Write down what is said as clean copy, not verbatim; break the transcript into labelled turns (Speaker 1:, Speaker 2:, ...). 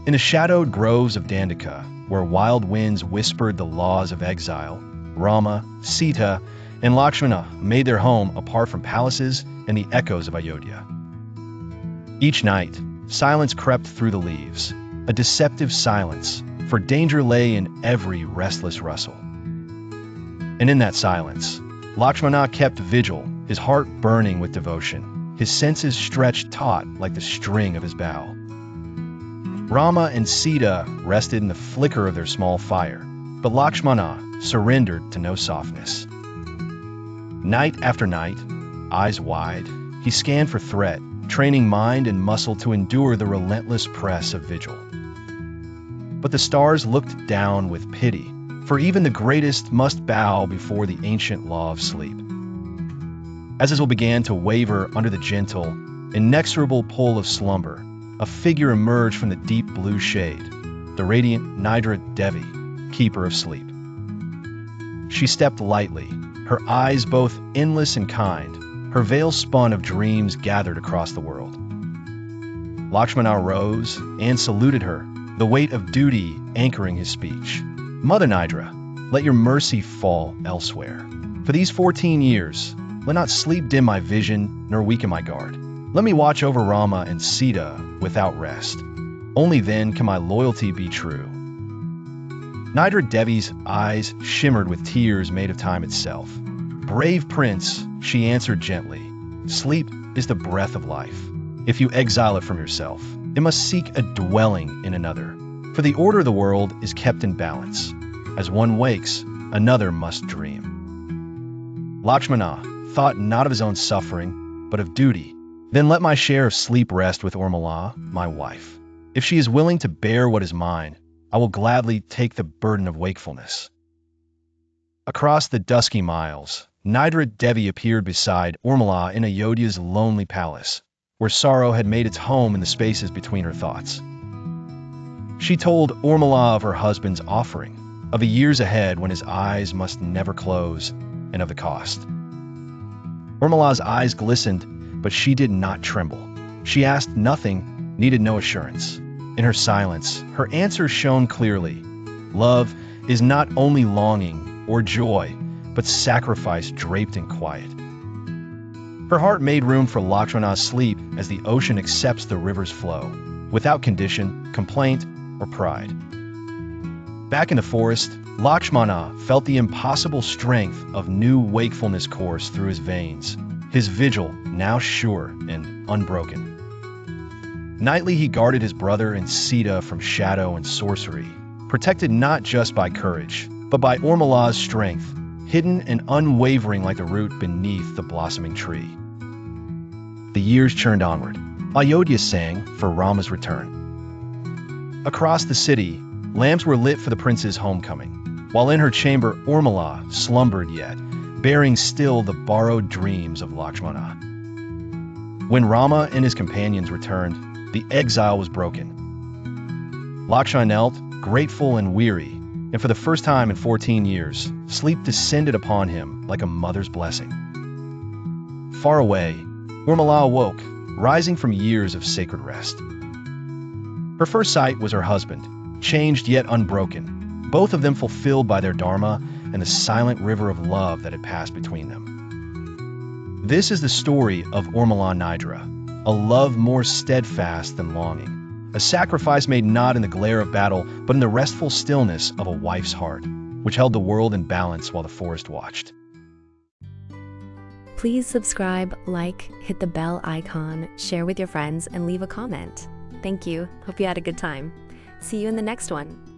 Speaker 1: In the shadowed groves of Dandaka, where wild winds whispered the laws of exile, Rama, Sita, and Lakshmana made their home apart from palaces and the echoes of Ayodhya. Each night, silence crept through the leaves, a deceptive silence, for danger lay in every restless rustle. And in that silence, Lakshmana kept vigil, his heart burning with devotion, his senses stretched taut like the string of his bow. Rama and Sita rested in the flicker of their small fire, but Lakshmana surrendered to no softness. Night after night, eyes wide, he scanned for threat, training mind and muscle to endure the relentless press of vigil. But the stars looked down with pity, for even the greatest must bow before the ancient law of sleep. As Israel began to waver under the gentle, inexorable pull of slumber, a figure emerged from the deep blue shade, the radiant Nidra Devi, keeper of sleep. She stepped lightly, her eyes both endless and kind, her veil spun of dreams gathered across the world. Lakshmana rose and saluted her, the weight of duty anchoring his speech. Mother Nidra, let your mercy fall elsewhere. For these 14 years, let not sleep dim my vision, nor weaken my guard. Let me watch over Rama and Sita without rest. Only then can my loyalty be true. Nidra Devi's eyes shimmered with tears made of time itself. Brave prince, she answered gently, sleep is the breath of life. If you exile it from yourself, it must seek a dwelling in another. For the order of the world is kept in balance. As one wakes, another must dream. Lakshmana thought not of his own suffering, but of duty. Then let my share of sleep rest with Urmila, my wife. If she is willing to bear what is mine, I will gladly take the burden of wakefulness. Across the dusky miles, Nidra Devi appeared beside Urmila in Ayodhya's lonely palace, where sorrow had made its home in the spaces between her thoughts. She told Urmila of her husband's offering, of the years ahead when his eyes must never close, and of the cost. Urmila's eyes glistened, but she did not tremble. She asked nothing, needed no assurance. In her silence, her answer shone clearly. Love is not only longing or joy, but sacrifice draped in quiet. Her heart made room for Lakshmana's sleep as the ocean accepts the river's flow, without condition, complaint, or pride. Back in the forest, Lakshmana felt the impossible strength of new wakefulness course through his veins, his vigil now sure and unbroken. Nightly he guarded his brother and Sita from shadow and sorcery, protected not just by courage, but by Urmila's strength, hidden and unwavering like the root beneath the blossoming tree. The years churned onward. Ayodhya sang for Rama's return. Across the city, lamps were lit for the prince's homecoming, while in her chamber Urmila slumbered yet, bearing still the borrowed dreams of Lakshmana. When Rama and his companions returned, the exile was broken. Lakshmana knelt, grateful and weary, and for the first time in 14 years, sleep descended upon him like a mother's blessing. Far away, Urmila awoke, rising from years of sacred rest. Her first sight was her husband, changed yet unbroken, both of them fulfilled by their dharma and the silent river of love that had passed between them. This is the story of Urmila Nidra, a love more steadfast than longing, a sacrifice made not in the glare of battle, but in the restful stillness of a wife's heart, which held the world in balance while the forest watched.
Speaker 2: Please subscribe, like, hit the bell icon, share with your friends, and leave a comment. Thank you. Hope you had a good time. See you in the next one.